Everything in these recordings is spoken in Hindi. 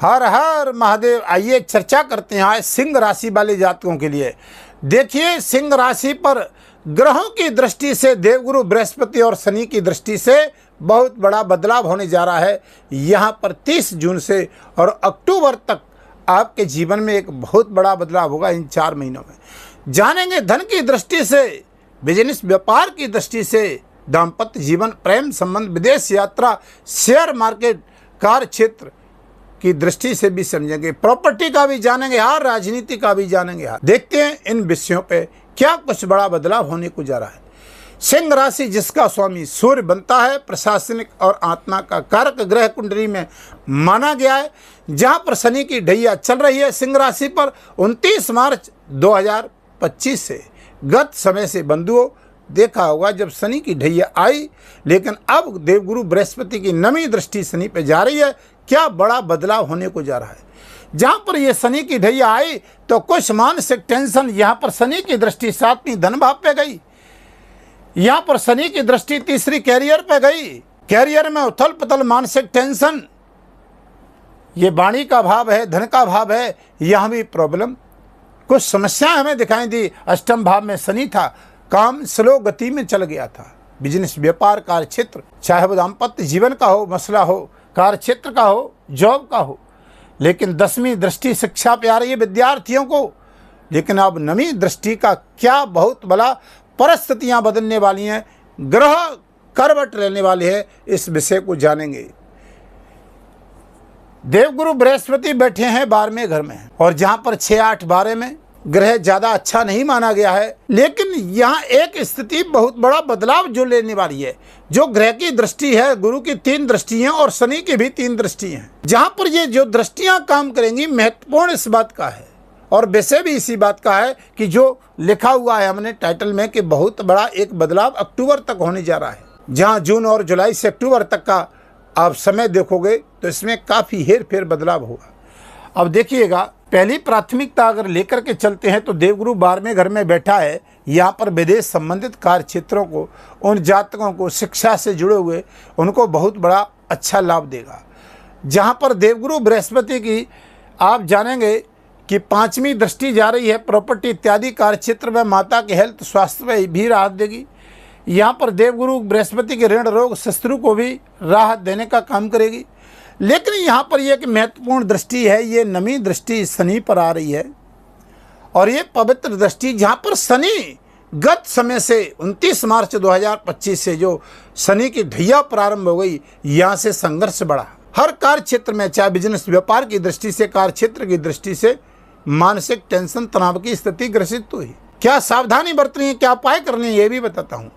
हर हर महादेव। आइए चर्चा करते हैं आज सिंह राशि वाले जातकों के लिए। देखिए, सिंह राशि पर ग्रहों की दृष्टि से देवगुरु बृहस्पति और शनि की दृष्टि से बहुत बड़ा बदलाव होने जा रहा है। यहाँ पर 30 जून से और अक्टूबर तक आपके जीवन में एक बहुत बड़ा बदलाव होगा। इन 4 महीनों में जानेंगे धन की दृष्टि से, बिजनेस व्यापार की दृष्टि से, दाम्पत्य जीवन, प्रेम संबंध, विदेश यात्रा, शेयर मार्केट, कार्य क्षेत्र की दृष्टि से भी समझेंगे, प्रॉपर्टी का भी जानेंगे, हर राजनीति का भी जानेंगे। देखते हैं इन विषयों पे क्या कुछ बड़ा बदलाव होने को जा रहा है। सिंह राशि जिसका स्वामी सूर्य बनता है, प्रशासनिक और आत्मा का कारक ग्रह कुंडली में माना गया है। जहां पर शनि की ढैया चल रही है सिंह राशि पर 29 मार्च 2025 से। गत समय से बंधुओं देखा होगा जब शनि की ढैया आई, लेकिन अब देवगुरु बृहस्पति की नवी दृष्टि शनि पे जा रही है। क्या बड़ा बदलाव होने को जा रहा है। जहां पर ये शनि की ढैया आई तो कुछ मानसिक टेंशन, यहां पर शनि की दृष्टि 7वीं धन भाव पे गई, यहां पर शनि की दृष्टि 3री कैरियर पे गई। कैरियर में उथल पुथल, मानसिक टेंशन, ये वाणी का भाव है, धन का भाव है, यहां भी प्रॉब्लम, कुछ समस्याएं हमें दिखाई दी। अष्टम भाव में शनि था, काम स्लो गति में चल गया था। बिजनेस व्यापार, कार्य क्षेत्र, चाहे वो दाम्पत्य जीवन का हो मसला हो, कार्य क्षेत्र का हो, जॉब का हो। लेकिन 10वीं दृष्टि शिक्षा पे आ रही है विद्यार्थियों को। लेकिन अब नवी दृष्टि का क्या बहुत बड़ा परिस्थितियां बदलने वाली हैं, ग्रह करवट लेने वाले हैं, इस विषय को जानेंगे। देवगुरु बृहस्पति बैठे हैं 12वें घर में, और जहां पर 6, 8, 12 में ग्रह ज्यादा अच्छा नहीं माना गया है। लेकिन यहाँ एक स्थिति बहुत बड़ा बदलाव जो लेने वाली है। जो ग्रह की दृष्टि है, गुरु की 3 दृष्टियां और शनि की भी 3 दृष्टि हैं। जहां पर ये जो दृष्टियां काम करेंगी, महत्वपूर्ण इस बात का है और वैसे भी इसी बात का है कि जो लिखा हुआ है हमने टाइटल में कि बहुत बड़ा एक बदलाव अक्टूबर तक होने जा रहा है। जहाँ जून और जुलाई से अक्टूबर तक का आप समय देखोगे तो इसमें काफी हेर फेर बदलाव होगा। अब देखिएगा, पहली प्राथमिकता अगर लेकर के चलते हैं तो देवगुरु 12वें घर में बैठा है। यहाँ पर विदेश संबंधित कार्य क्षेत्रों को, उन जातकों को, शिक्षा से जुड़े हुए उनको बहुत बड़ा अच्छा लाभ देगा। जहाँ पर देवगुरु बृहस्पति की आप जानेंगे कि 5वीं दृष्टि जा रही है, प्रॉपर्टी इत्यादि कार्य क्षेत्र में माता के हेल्थ स्वास्थ्य में भी राहत देगी। यहाँ पर देवगुरु बृहस्पति के ऋण रोग शत्रु को भी राहत देने का काम करेगी। लेकिन यहाँ पर यह एक महत्वपूर्ण दृष्टि है, ये नवी दृष्टि शनि पर आ रही है और ये पवित्र दृष्टि, जहाँ पर शनि गत समय से 29 मार्च 2025 से जो शनि की ढैया प्रारंभ हो गई, यहाँ से संघर्ष बढ़ा। हर कार्य क्षेत्र में, चाहे बिजनेस व्यापार की दृष्टि से, कार्य क्षेत्र की दृष्टि से मानसिक टेंशन, तनाव की स्थिति ग्रसित हुई। क्या सावधानी बरतनी है, क्या उपाय करने हैं, ये भी बताता हूँ।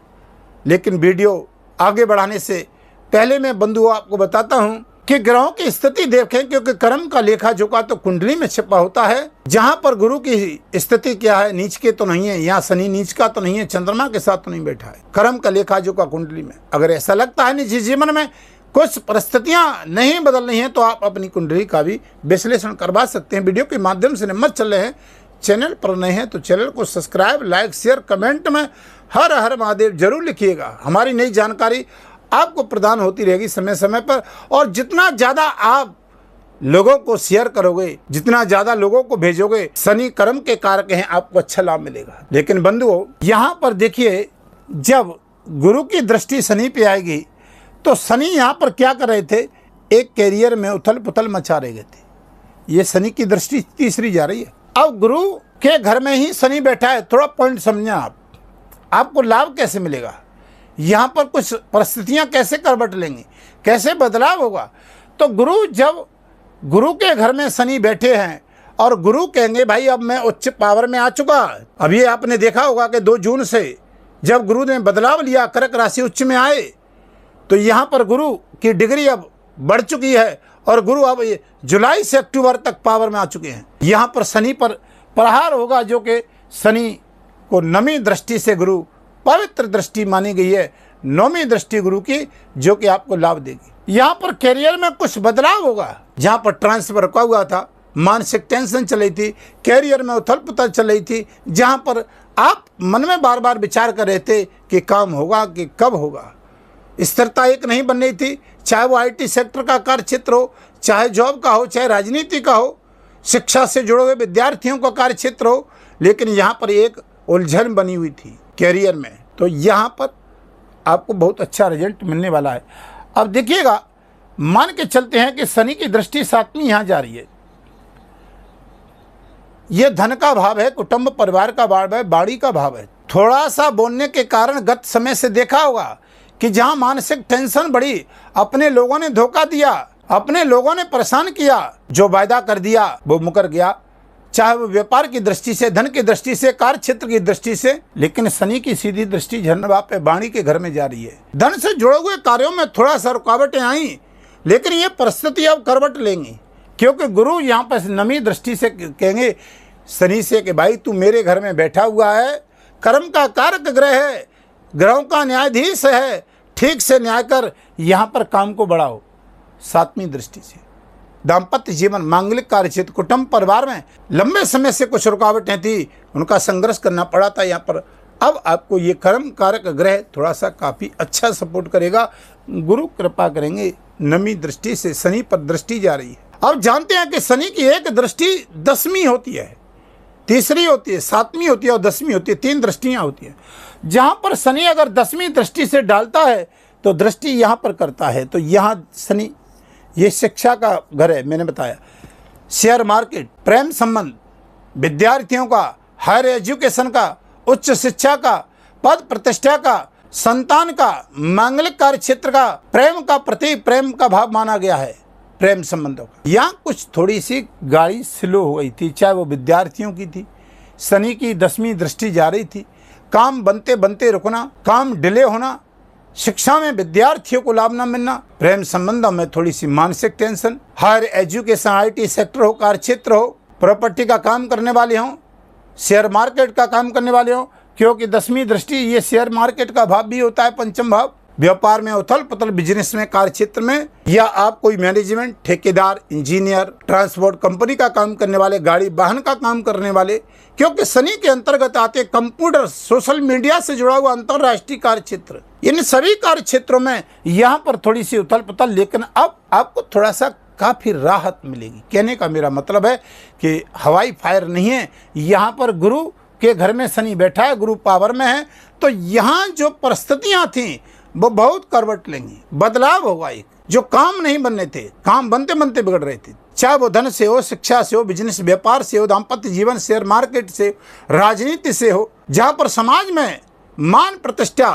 लेकिन वीडियो आगे बढ़ाने से पहले मैं बंधुओं आपको बताता हूँ कि ग्रहों की स्थिति देखें, क्योंकि कर्म का लेखा जोखा तो कुंडली में छिपा होता है। जहां पर गुरु की स्थिति क्या है, नीच के तो नहीं है, यहाँ शनि नीच का तो नहीं है, चंद्रमा के साथ तो नहीं बैठा है। कर्म का लेखा जोखा कुंडली में अगर ऐसा लगता है निजी जीवन में कुछ परिस्थितियां नहीं बदल रही हैं तो आप अपनी कुंडली का भी विश्लेषण करवा सकते हैं। वीडियो के माध्यम से नंबर चल रहे हैं, चैनल पर नए हैं तो चैनल को सब्सक्राइब, लाइक, शेयर, कमेंट में हर हर महादेव जरूर लिखिएगा। हमारी नई जानकारी आपको प्रदान होती रहेगी समय समय पर, और जितना ज़्यादा आप लोगों को शेयर करोगे, जितना ज़्यादा लोगों को भेजोगे, शनि कर्म के कारक हैं, आपको अच्छा लाभ मिलेगा। लेकिन बंधुओं, यहाँ पर देखिए, जब गुरु की दृष्टि शनि पे आएगी तो शनि यहाँ पर क्या कर रहे थे, एक कैरियर में उथल पुथल मचा रहे थे। ये शनि की दृष्टि 3री जा रही है। अब गुरु के घर में ही शनि बैठा है। थोड़ा पॉइंट समझना आप, आपको लाभ कैसे मिलेगा, यहाँ पर कुछ परिस्थितियाँ कैसे करवट लेंगी, कैसे बदलाव होगा। तो गुरु, जब गुरु के घर में शनि बैठे हैं और गुरु कहेंगे भाई अब मैं उच्च पावर में आ चुका। अब ये आपने देखा होगा कि 2 जून से जब गुरु ने बदलाव लिया, कर्क राशि उच्च में आए, तो यहाँ पर गुरु की डिग्री अब बढ़ चुकी है और गुरु अब जुलाई से अक्टूबर तक पावर में आ चुके हैं। यहाँ पर शनि पर प्रहार होगा, जो कि शनि को नवी दृष्टि से गुरु पवित्र दृष्टि मानी गई है, 9वीं दृष्टि गुरु की, जो कि आपको लाभ देगी। यहाँ पर कैरियर में कुछ बदलाव होगा। जहाँ पर ट्रांसफर रुका हुआ था, मानसिक टेंशन चल रही थी, कैरियर में उथल पुथल चल रही थी, जहाँ पर आप मन में बार बार विचार कर रहे थे कि काम होगा कि कब होगा, स्थिरता एक नहीं बन रही थी, चाहे वो IT सेक्टर का कार्य क्षेत्र हो, चाहे जॉब का हो, चाहे राजनीति का हो, शिक्षा से जुड़े हुए विद्यार्थियों का कार्य क्षेत्र हो, लेकिन यहाँ पर एक उलझन बनी हुई थी कैरियर में। तो यहाँ पर आपको बहुत अच्छा रिजल्ट मिलने वाला है। अब देखिएगा, मान के चलते हैं कि शनि की दृष्टि 7वीं यहाँ जा रही है, यह धन का भाव है, कुटुंब परिवार का भाव है, बाड़ी का भाव है। थोड़ा सा बोलने के कारण गत समय से देखा होगा कि जहां मानसिक टेंशन बढ़ी, अपने लोगों ने धोखा दिया, अपने लोगों ने परेशान किया, जो वायदा कर दिया वो मुकर गया, चाहे वो व्यापार की दृष्टि से, धन की दृष्टि से, कार्य क्षेत्र की दृष्टि से। लेकिन शनि की सीधी दृष्टि झरना पे वाणी के घर में जा रही है। धन से जुड़े हुए कार्यों में थोड़ा सा रुकावटें आई, लेकिन ये परिस्थिति अब करवट लेंगी, क्योंकि गुरु यहाँ पर नमी दृष्टि से कहेंगे शनि से कि भाई तू मेरे घर में बैठा हुआ है, कर्म का कारक ग्रह है, ग्रहों का न्यायाधीश है, ठीक से न्याय कर, यहाँ पर काम को बढ़ाओ। 7वीं दृष्टि से दाम्पत्य जीवन, मांगलिक कार्य क्षेत्र, कुटुंब परिवार में लंबे समय से कुछ रुकावटें थी, उनका संघर्ष करना पड़ा था। यहाँ पर अब आपको ये कर्म कारक ग्रह थोड़ा सा काफ़ी अच्छा सपोर्ट करेगा। गुरु कृपा करेंगे, नमी दृष्टि से शनि पर दृष्टि जा रही है। अब जानते हैं कि शनि की एक दृष्टि 10वीं होती है, तीसरी होती है, 7वीं होती है और 10वीं होती है। 3 दृष्टियाँ होती हैं। जहाँ पर शनि अगर 10वीं दृष्टि से डालता है तो दृष्टि यहाँ पर करता है, तो यहाँ शनि, ये शिक्षा का घर है, मैंने बताया, शेयर मार्केट, प्रेम संबंध, विद्यार्थियों का, हायर एजुकेशन का, उच्च शिक्षा का, पद प्रतिष्ठा का, संतान का, मांगलिक कार्य क्षेत्र का, प्रेम का प्रतीक, प्रेम का भाव माना गया है, प्रेम संबंधों का। यहाँ कुछ थोड़ी सी गाड़ी स्लो हो गई थी, चाहे वो विद्यार्थियों की थी। शनि की 10वीं दृष्टि जा रही थी, काम बनते बनते रुकना, काम डिले होना, शिक्षा में विद्यार्थियों को लाभ न मिलना, प्रेम संबंधों में थोड़ी सी मानसिक tension, higher education, IT sector हो, कार्य क्षेत्र हो, प्रॉपर्टी का काम करने वाले हों, शेयर मार्केट का काम करने वाले हों, क्योंकि 10वीं दृष्टि ये शेयर मार्केट का भाव भी होता है, पंचम भाव। व्यापार में उथल पुथल, बिजनेस में, कार्य क्षेत्र में, या आप कोई मैनेजमेंट, ठेकेदार, इंजीनियर, ट्रांसपोर्ट कंपनी का काम करने वाले, गाड़ी वाहन का काम करने वाले, क्योंकि शनि के अंतर्गत आते कंप्यूटर, सोशल मीडिया से जुड़ा हुआ अंतर्राष्ट्रीय कार्य क्षेत्र, इन सभी कार्य क्षेत्रों में यहाँ पर थोड़ी सी उथल पुथल, लेकिन अब आपको थोड़ा सा काफ़ी राहत मिलेगी। कहने का मेरा मतलब है कि हवाई फायर नहीं है, यहाँ पर गुरु के घर में शनि बैठा है, गुरु पावर में है, तो यहाँ जो परिस्थितियाँ थीं वो बहुत करवट लेंगी, बदलाव होगा। एक जो काम नहीं बनने थे, काम बनते बनते बिगड़ रहे थे, चाहे वो धन से हो, शिक्षा से हो, बिजनेस व्यापार से हो, दाम्पत्य जीवन, शेयर मार्केट से, राजनीति से हो, जहाँ पर समाज में मान प्रतिष्ठा,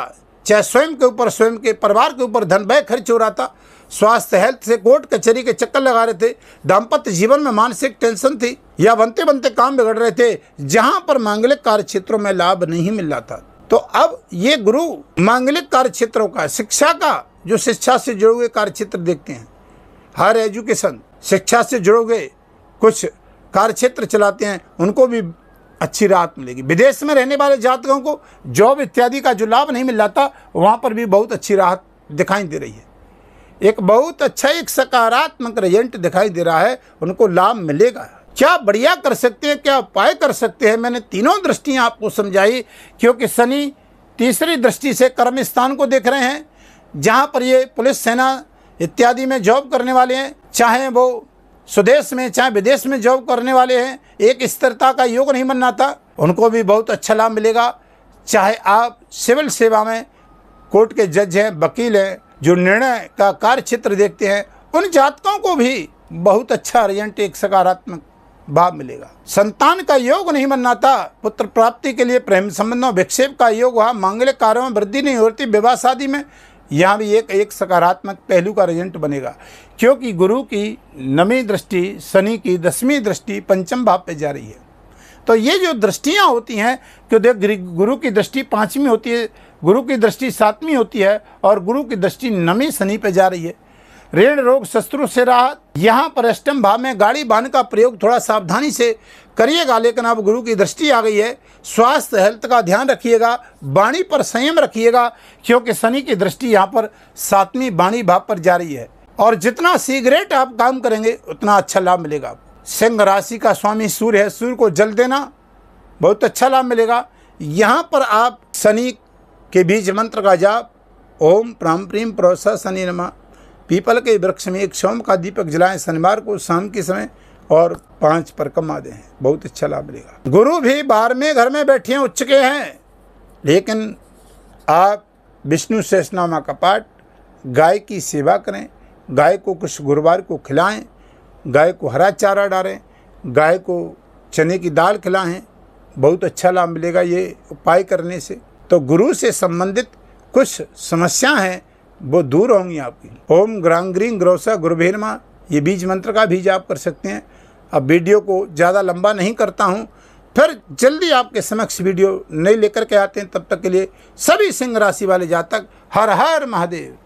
चाहे स्वयं के ऊपर, स्वयं के परिवार के ऊपर धन व्यय खर्च हो रहा था, स्वास्थ्य हेल्थ से कोर्ट कचहरी के चक्कर लगा रहे थे, दाम्पत्य जीवन में मानसिक टेंशन थी, या बनते बनते काम बिगड़ रहे थे, जहाँ पर मांगलिक कार्य क्षेत्रों में लाभ नहीं मिल रहा था। तो अब ये गुरु मांगलिक कार्य क्षेत्रों का, शिक्षा का, जो शिक्षा से जुड़े हुए कार्य क्षेत्र देखते हैं, हायर एजुकेशन, शिक्षा से जुड़े हुए कुछ कार्य क्षेत्र चलाते हैं, उनको भी अच्छी राहत मिलेगी। विदेश में रहने वाले जातकों को जॉब इत्यादि का जो लाभ नहीं मिल रहा था, वहाँ पर भी बहुत अच्छी राहत दिखाई दे रही है। एक बहुत अच्छा, एक सकारात्मक रिजल्ट दिखाई दे रहा है, उनको लाभ मिलेगा। क्या बढ़िया कर सकते हैं, क्या उपाय कर सकते हैं, मैंने तीनों दृष्टियां आपको समझाई, क्योंकि शनि तीसरी दृष्टि से कर्म स्थान को देख रहे हैं, जहां पर ये पुलिस, सेना इत्यादि में जॉब करने वाले हैं, चाहे वो स्वदेश में चाहे विदेश में जॉब करने वाले हैं, एक स्थिरता का योग नहीं बनना था, उनको भी बहुत अच्छा लाभ मिलेगा। चाहे आप सिविल सेवा में कोर्ट के जज हैं, वकील हैं, जो निर्णय का कार्य क्षेत्र देखते हैं, उन जातकों को भी बहुत अच्छा रिजल्ट, एक सकारात्मक भाव मिलेगा। संतान का योग नहीं बनना था, पुत्र प्राप्ति के लिए प्रेम संबंधों विक्षेप का योग हुआ, मांगलिक कार्यों में वृद्धि नहीं होती, विवाह शादी में, यहाँ भी एक सकारात्मक पहलू का रिजल्ट बनेगा, क्योंकि गुरु की नवी दृष्टि, शनि की 10वीं दृष्टि पंचम भाव पे जा रही है। तो ये जो दृष्टियाँ होती हैं, क्योंकि गुरु की दृष्टि 5वीं होती है, गुरु की दृष्टि 7वीं होती है, और गुरु की दृष्टि नवी शनि पे जा रही है। ऋण रोग शत्रु से राहत, यहाँ पर अष्टम भाव में गाड़ी वाहन का प्रयोग थोड़ा सावधानी से करिएगा, लेकिन अब गुरु की दृष्टि आ गई है। स्वास्थ्य हेल्थ का ध्यान रखिएगा, वाणी पर संयम रखिएगा, क्योंकि शनि की दृष्टि यहाँ पर 7वीं वाणी भाव पर जा रही है, और जितना शीघ्र आप काम करेंगे उतना अच्छा लाभ मिलेगा। सिंह राशि का स्वामी सूर्य है, सूर्य को जल देना, बहुत अच्छा लाभ मिलेगा। यहाँ पर आप शनि के बीज मंत्र का जाप ओम प्राम प्रीम प्रोसा शनि नमः। पीपल के वृक्ष में एक सोम का दीपक जलाएं शनिवार को शाम के समय और 5 परिक्रमा दें, बहुत अच्छा लाभ मिलेगा। गुरु भी 12वें घर में बैठे हैं, उच्च के हैं, लेकिन आप विष्णु सहस्रनाम का पाठ, गाय की सेवा करें, गाय को कुछ गुरुवार को खिलाएं, गाय को हरा चारा डालें, गाय को चने की दाल खिलाएं, बहुत अच्छा लाभ मिलेगा ये उपाय करने से। तो गुरु से संबंधित कुछ समस्याएं हैं वो दूर होंगी आपकी। ओम ग्रांग्रीं ग्रोसा गुरुभे नमः, ये बीज मंत्र का भी जाप कर सकते हैं। अब वीडियो को ज़्यादा लंबा नहीं करता हूँ, फिर जल्दी आपके समक्ष वीडियो नए लेकर के आते हैं। तब तक के लिए सभी सिंह राशि वाले जातक हर हर महादेव।